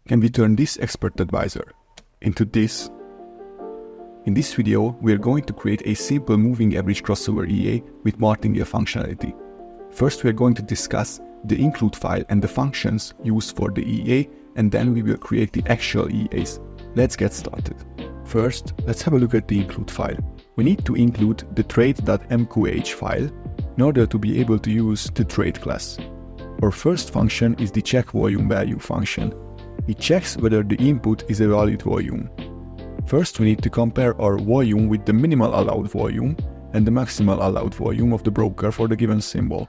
can we turn this expert advisor into this? In this video, we are going to create a simple moving average crossover EA with Martingale functionality. First, we are going to discuss the include file and the functions used for the EA, and then we will create the actual EAs. Let's get started. First, let's have a look at the include file. We need to include the trade.mqh file in order to be able to use the trade class. Our first function is the check volume value function. It checks whether the input is a valid volume. First, we need to compare our volume with the minimal allowed volume and the maximal allowed volume of the broker for the given symbol.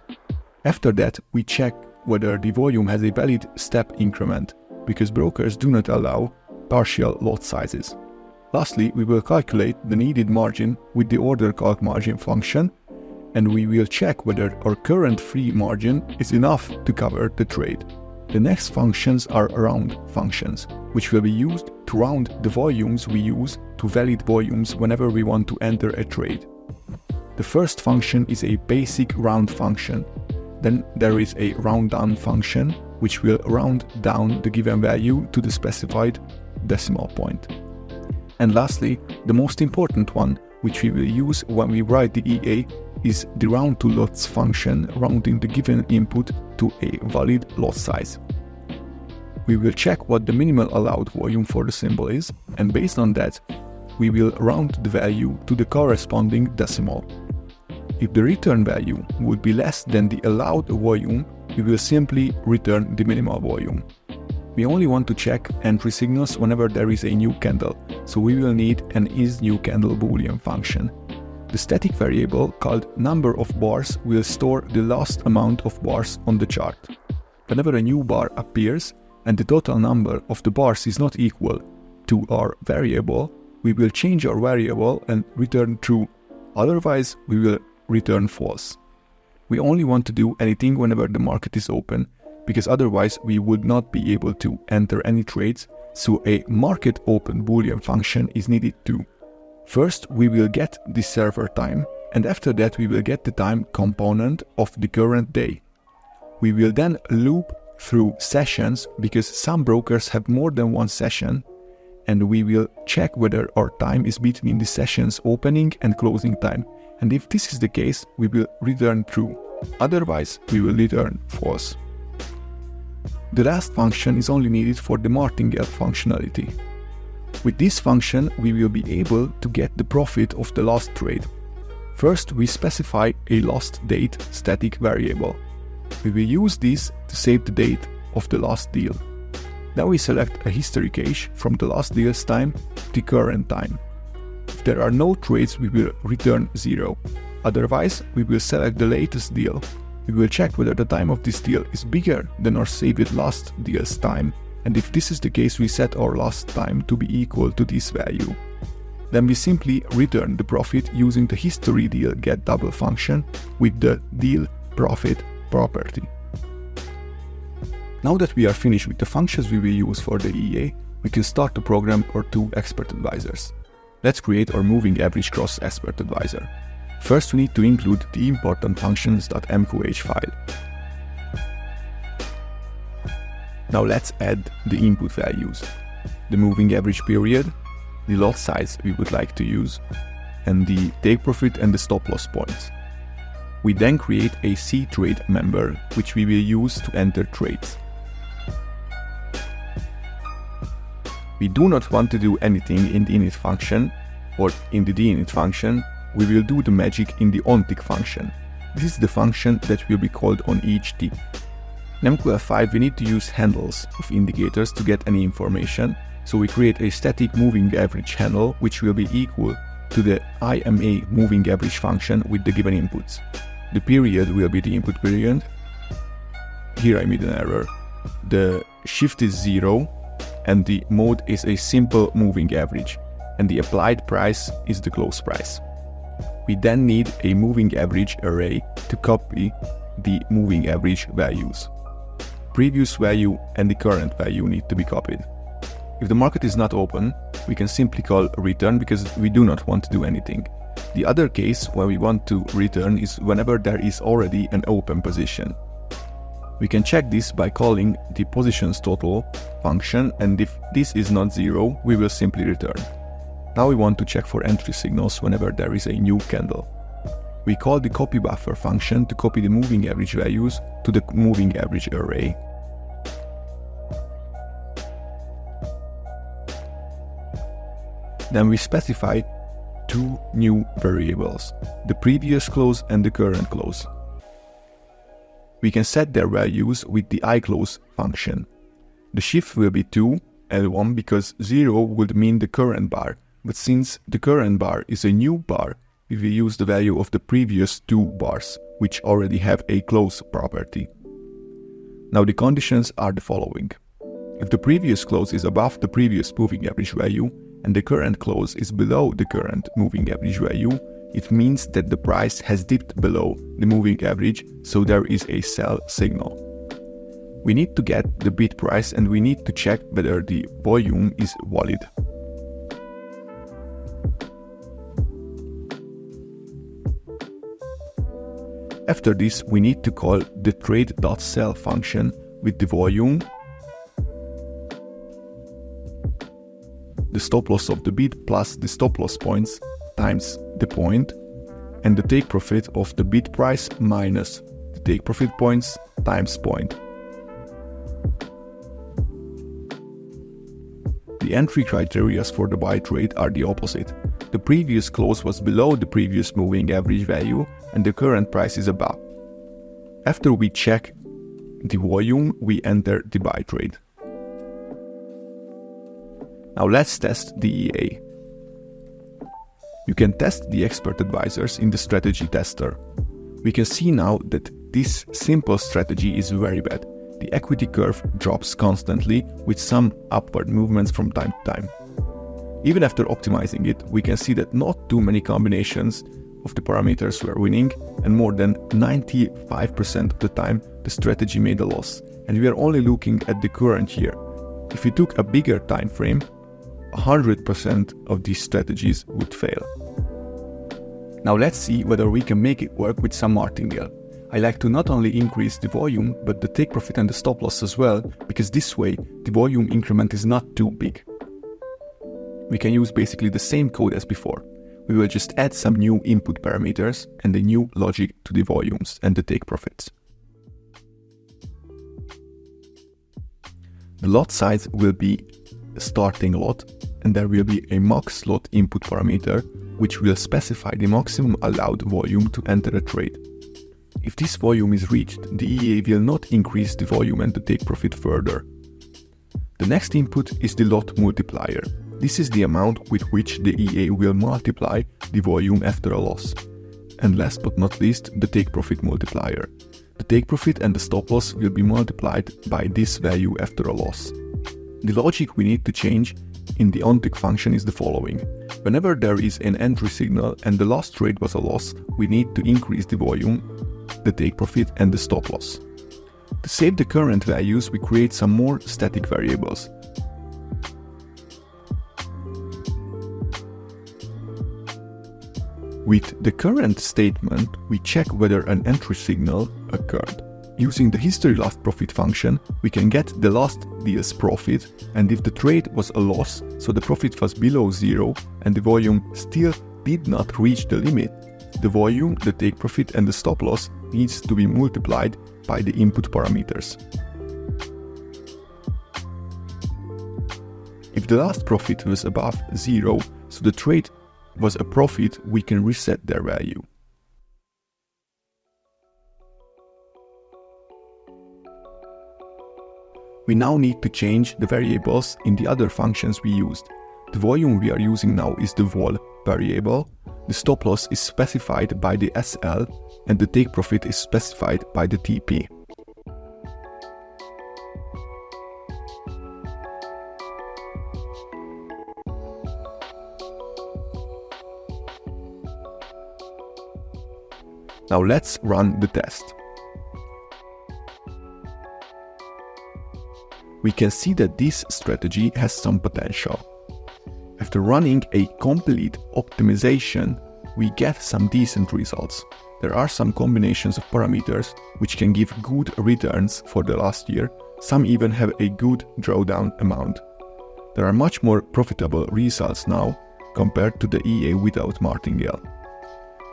After that, we check whether the volume has a valid step increment, because brokers do not allow partial lot sizes. Lastly, we will calculate the needed margin with the order calc margin function, and we will check whether our current free margin is enough to cover the trade. The next functions are round functions, which will be used to round the volumes we use to valid volumes whenever we want to enter a trade. The first function is a basic round function. Then there is a round down function, which will round down the given value to the specified decimal point. And lastly, the most important one, which we will use when we write the EA, is the round to lots function, rounding the given input to a valid lot size. We will check what the minimal allowed volume for the symbol is, and based on that, we will round the value to the corresponding decimal. If the return value would be less than the allowed volume, we will simply return the minimal volume. We only want to check entry signals whenever there is a new candle, so we will need an isNewCandle boolean function. The static variable called number of bars will store the last amount of bars on the chart. Whenever a new bar appears and the total number of the bars is not equal to our variable, we will change our variable and return true. Otherwise, we will return false. We only want to do anything whenever the market is open, because otherwise we would not be able to enter any trades, so a market open boolean function is needed too. First, we will get the server time, and after that we will get the time component of the current day. We will then loop through sessions, because some brokers have more than one session, and we will check whether our time is between the session's opening and closing time. And if this is the case, we will return true. Otherwise, we will return false. The last function is only needed for the Martingale functionality. With this function, we will be able to get the profit of the last trade. First, we specify a last date static variable. We will use this to save the date of the last deal. Then we select a history cache from the last deal's time to the current time. If there are no trades, we will return 0. Otherwise, we will select the latest deal. We will check whether the time of this deal is bigger than our saved last deal's time, and if this is the case, we set our last time to be equal to this value. Then we simply return the profit using the history deal get double function with the deal profit property. Now that we are finished with the functions we will use for the EA, we can start to program our two expert advisors. Let's create our moving average cross expert advisor. First, we need to include the important functions.mqh file. Now let's add the input values, the moving average period, the lot size we would like to use, and the take profit and the stop loss points. We then create a cTrade member, which we will use to enter trades. We do not want to do anything in the init function or in the dinit function. We will do the magic in the onTick function. This is the function that will be called on each tick. In MQL5, we need to use handles of indicators to get any information, so we create a static moving average handle, which will be equal to the IMA moving average function with the given inputs. The period will be the input period. Here I made an error. The shift is 0, and the mode is a simple moving average, and the applied price is the close price. We then need a moving average array to copy the moving average values. Previous value and the current value need to be copied. If the market is not open, we can simply call return because we do not want to do anything. The other case where we want to return is whenever there is already an open position. We can check this by calling the positions total function, and if this is not 0, we will simply return. Now we want to check for entry signals whenever there is a new candle. We call the copy buffer function to copy the moving average values to the moving average array. Then we specify two new variables, the previous close and the current close. We can set their values with the iClose function. The shift will be 2 and 1 because 0 would mean the current bar, but since the current bar is a new bar, we will use the value of the previous two bars, which already have a close property. Now the conditions are the following. If the previous close is above the previous moving average value and the current close is below the current moving average value, it means that the price has dipped below the moving average, so there is a sell signal. We need to get the bid price and we need to check whether the volume is valid. After this, we need to call the trade.sell function with the volume, the stop loss of the bid plus the stop loss points times the point, and the take profit of the bid price minus the take profit points times point. The entry criteria for the buy trade are the opposite. The previous close was below the previous moving average value and the current price is above. After we check the volume, we enter the buy trade. Now let's test the EA. You can test the expert advisors in the strategy tester. We can see now that this simple strategy is very bad. The equity curve drops constantly with some upward movements from time to time. Even after optimizing it, we can see that not too many combinations of the parameters were winning, and more than 95% of the time the strategy made a loss, and we are only looking at the current year. If we took a bigger time frame, 100% of these strategies would fail. Now let's see whether we can make it work with some martingale. I like to not only increase the volume, but the take profit and the stop loss as well, because this way the volume increment is not too big. We can use basically the same code as before. We will just add some new input parameters and a new logic to the volumes and the take profits. The lot size will be a starting lot, and there will be a max lot input parameter which will specify the maximum allowed volume to enter a trade. If this volume is reached, the EA will not increase the volume and the take profit further. The next input is the lot multiplier. This is the amount with which the EA will multiply the volume after a loss. And last but not least, the take profit multiplier. The take profit and the stop loss will be multiplied by this value after a loss. The logic we need to change in the onTick function is the following. Whenever there is an entry signal and the last trade was a loss, we need to increase the volume, the take profit and the stop loss. To save the current values, we create some more static variables. With the current statement, we check whether an entry signal occurred. Using the history last profit function, we can get the last deal's profit, and if the trade was a loss, so the profit was below 0 and the volume still did not reach the limit, the volume, the take profit and the stop loss needs to be multiplied by the input parameters. If the last profit was above 0, so the trade was a profit, we can reset their value. We now need to change the variables in the other functions we used. The volume we are using now is the vol variable, the stop loss is specified by the SL, and the take profit is specified by the TP. Now let's run the test. We can see that this strategy has some potential. After running a complete optimization, we get some decent results. There are some combinations of parameters which can give good returns for the last year. Some even have a good drawdown amount. There are much more profitable results now compared to the EA without Martingale.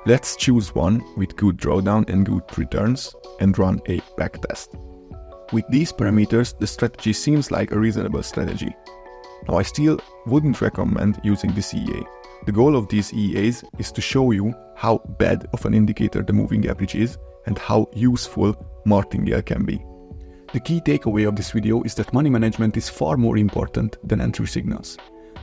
Let's choose one with good drawdown and good returns and run a backtest. With these parameters, the strategy seems like a reasonable strategy. Now, I still wouldn't recommend using this EA. The goal of these EAs is to show you how bad of an indicator the moving average is and how useful Martingale can be. The key takeaway of this video is that money management is far more important than entry signals.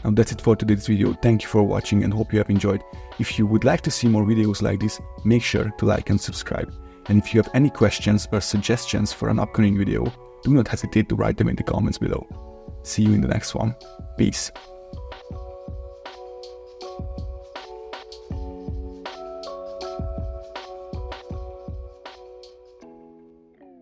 Now that's it for today's video. Thank you for watching and hope you have enjoyed. If you would like to see more videos like this, make sure to like and subscribe. And if you have any questions or suggestions for an upcoming video, do not hesitate to write them in the comments below. See you in the next one. Peace.